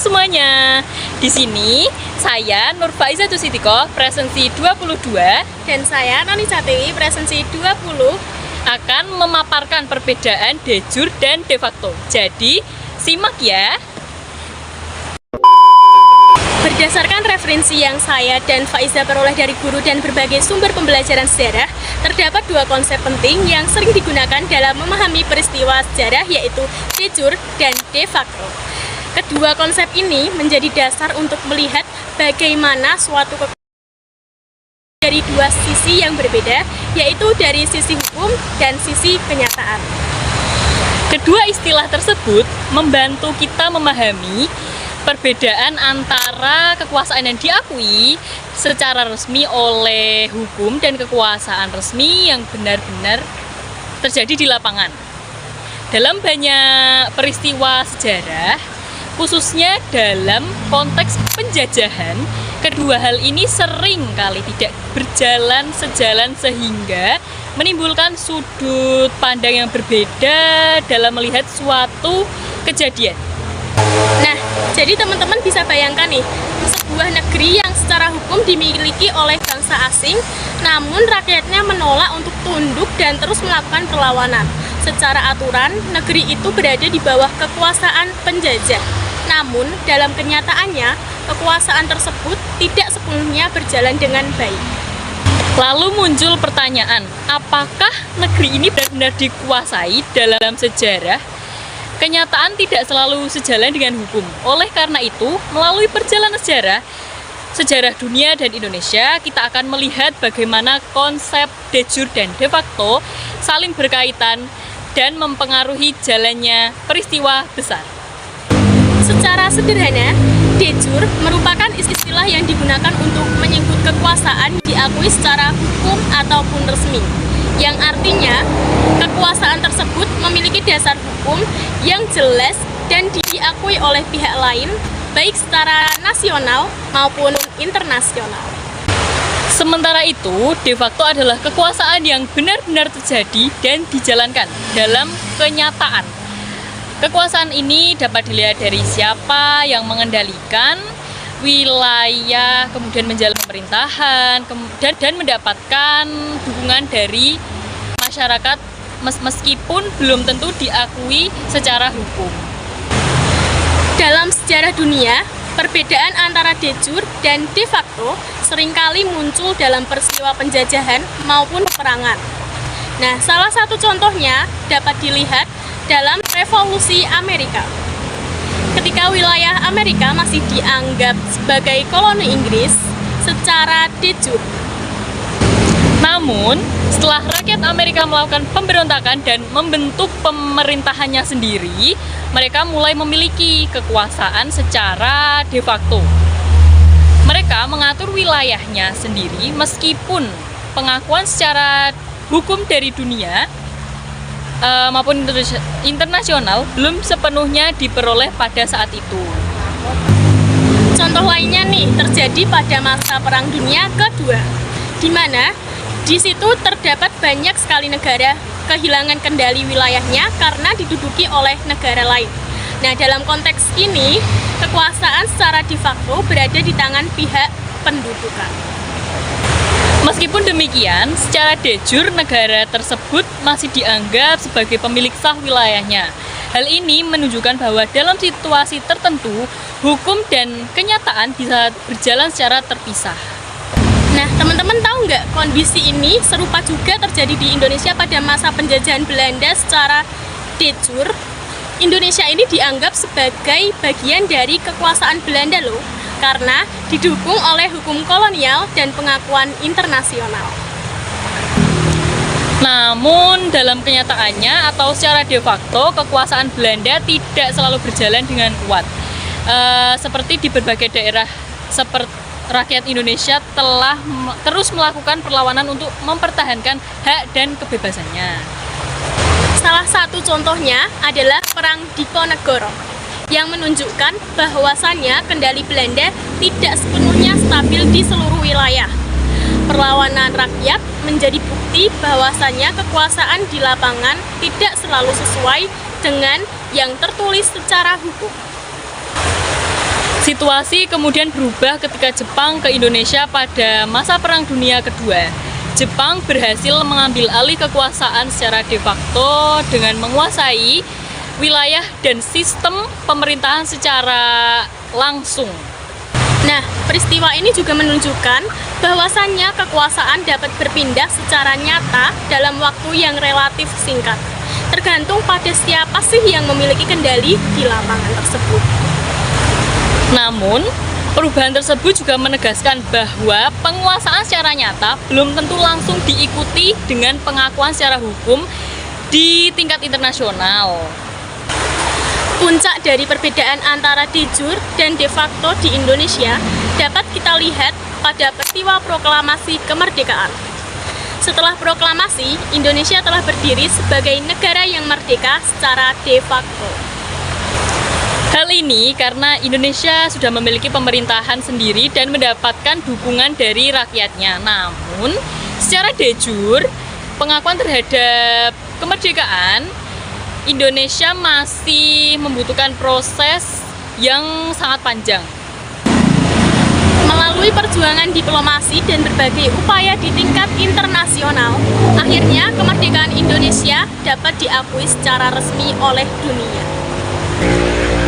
semuanya. Di sini saya Nur Faiza Tusitiko, presensi 22, dan saya Noni Catiwi, presensi 20, akan memaparkan perbedaan de jure dan de facto. Jadi, simak ya. Berdasarkan referensi yang saya dan Faiza peroleh dari guru dan berbagai sumber pembelajaran sejarah, terdapat dua konsep penting yang sering digunakan dalam memahami peristiwa sejarah, yaitu de jure dan de facto. Kedua konsep ini menjadi dasar untuk melihat bagaimana suatu dari dua sisi yang berbeda, yaitu dari sisi hukum dan sisi kenyataan. Kedua istilah tersebut membantu kita memahami perbedaan antara kekuasaan yang diakui secara resmi oleh hukum dan kekuasaan resmi yang benar-benar terjadi di lapangan. Dalam banyak peristiwa sejarah, khususnya dalam konteks penjajahan, kedua hal ini sering kali tidak berjalan sejalan sehingga menimbulkan sudut pandang yang berbeda dalam melihat suatu kejadian. Nah, jadi teman-teman bisa bayangkan nih, sebuah negeri yang secara hukum dimiliki oleh bangsa asing, namun rakyatnya menolak untuk tunduk dan terus melakukan perlawanan. Secara aturan, negeri itu berada di bawah kekuasaan penjajah. Namun, dalam kenyataannya, kekuasaan tersebut tidak sepenuhnya berjalan dengan baik. Lalu muncul pertanyaan, apakah negeri ini benar-benar dikuasai dalam sejarah? Kenyataan tidak selalu sejalan dengan hukum. Oleh karena itu, melalui perjalanan sejarah dunia dan Indonesia, kita akan melihat bagaimana konsep de jure dan de facto saling berkaitan dan mempengaruhi jalannya peristiwa besar. Secara sederhana, de jure merupakan istilah yang digunakan untuk menyebut kekuasaan diakui secara hukum ataupun resmi, yang artinya kekuasaan tersebut memiliki dasar hukum yang jelas dan diakui oleh pihak lain, baik secara nasional maupun internasional. Sementara itu, de facto adalah kekuasaan yang benar-benar terjadi dan dijalankan dalam kenyataan. Kekuasaan ini dapat dilihat dari siapa yang mengendalikan wilayah, kemudian menjalani pemerintahan, dan mendapatkan dukungan dari masyarakat meskipun belum tentu diakui secara hukum. Dalam sejarah dunia, perbedaan antara de jure dan de facto seringkali muncul dalam peristiwa penjajahan maupun peperangan. Nah, salah satu contohnya dapat dilihat dalam Revolusi Amerika. Ketika wilayah Amerika masih dianggap sebagai koloni Inggris secara de jure. Namun, setelah rakyat Amerika melakukan pemberontakan dan membentuk pemerintahannya sendiri, mereka mulai memiliki kekuasaan secara de facto. Mereka mengatur wilayahnya sendiri meskipun pengakuan secara hukum dari dunia maupun internasional belum sepenuhnya diperoleh pada saat itu. Contoh lainnya nih terjadi pada masa Perang Dunia Kedua, di mana di situ terdapat banyak sekali negara kehilangan kendali wilayahnya karena diduduki oleh negara lain. Nah, dalam konteks ini, kekuasaan secara de facto berada di tangan pihak pendudukan. Meskipun demikian, secara de jure negara tersebut masih dianggap sebagai pemilik sah wilayahnya. Hal ini menunjukkan bahwa dalam situasi tertentu, hukum dan kenyataan bisa berjalan secara terpisah. Nah, teman-teman tahu nggak, kondisi ini serupa juga terjadi di Indonesia pada masa penjajahan Belanda secara de jure. Indonesia ini dianggap sebagai bagian dari kekuasaan Belanda loh, karena didukung oleh hukum kolonial dan pengakuan internasional. Namun, dalam kenyataannya atau secara de facto, kekuasaan Belanda tidak selalu berjalan dengan kuat. Seperti di berbagai daerah, rakyat Indonesia telah terus melakukan perlawanan untuk mempertahankan hak dan kebebasannya. Salah satu contohnya adalah Perang Diponegoro, yang menunjukkan bahwasannya kendali Belanda tidak sepenuhnya stabil di seluruh wilayah. Perlawanan rakyat menjadi bukti bahwasannya kekuasaan di lapangan tidak selalu sesuai dengan yang tertulis secara hukum. Situasi kemudian berubah ketika Jepang ke Indonesia pada masa Perang Dunia Kedua. Jepang berhasil mengambil alih kekuasaan secara de facto dengan menguasai wilayah dan sistem pemerintahan secara langsung. Nah, peristiwa ini juga menunjukkan bahwasannya kekuasaan dapat berpindah secara nyata dalam waktu yang relatif singkat. Tergantung pada siapa sih yang memiliki kendali di lapangan tersebut. Namun, perubahan tersebut juga menegaskan bahwa penguasaan secara nyata belum tentu langsung diikuti dengan pengakuan secara hukum di tingkat internasional. Puncak dari perbedaan antara de jure dan de facto di Indonesia dapat kita lihat pada peristiwa proklamasi kemerdekaan. Setelah proklamasi, Indonesia telah berdiri sebagai negara yang merdeka secara de facto. Hal ini karena Indonesia sudah memiliki pemerintahan sendiri dan mendapatkan dukungan dari rakyatnya. Namun, secara de jure, pengakuan terhadap kemerdekaan Indonesia masih membutuhkan proses yang sangat panjang. Melalui perjuangan diplomasi dan berbagai upaya di tingkat internasional, akhirnya kemerdekaan Indonesia dapat diakui secara resmi oleh dunia.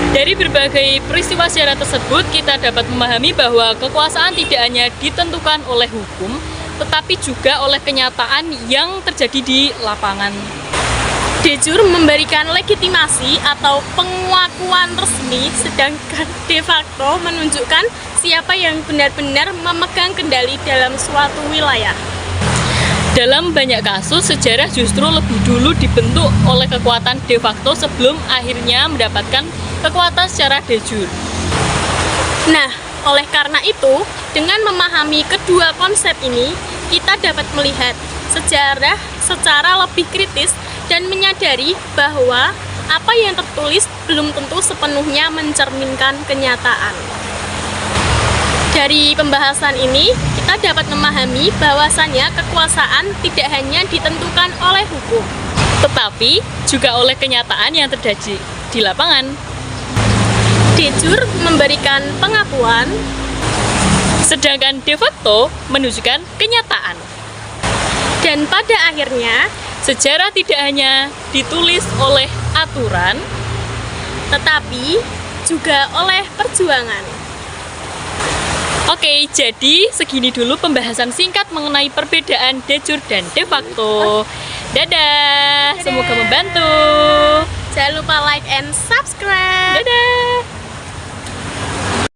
Dari berbagai peristiwa sejarah tersebut, kita dapat memahami bahwa kekuasaan tidak hanya ditentukan oleh hukum, tetapi juga oleh kenyataan yang terjadi di lapangan. De jure memberikan legitimasi atau pengakuan resmi, sedangkan de facto menunjukkan siapa yang benar-benar memegang kendali dalam suatu wilayah. Dalam banyak kasus, sejarah justru lebih dulu dibentuk oleh kekuatan de facto sebelum akhirnya mendapatkan kekuatan secara de jure. Nah, oleh karena itu, dengan memahami kedua konsep ini, kita dapat melihat sejarah secara lebih kritis dan menyadari bahwa apa yang tertulis belum tentu sepenuhnya mencerminkan kenyataan. Dari pembahasan ini, kita dapat memahami bahwasannya kekuasaan tidak hanya ditentukan oleh hukum, tetapi juga oleh kenyataan yang terjadi di lapangan. De jure memberikan pengakuan, sedangkan de facto menunjukkan kenyataan. Dan pada akhirnya, sejarah tidak hanya ditulis oleh aturan, tetapi juga oleh perjuangan. Oke, jadi segini dulu pembahasan singkat mengenai perbedaan de jure dan de facto. Dadah, semoga membantu. Jangan lupa like and subscribe.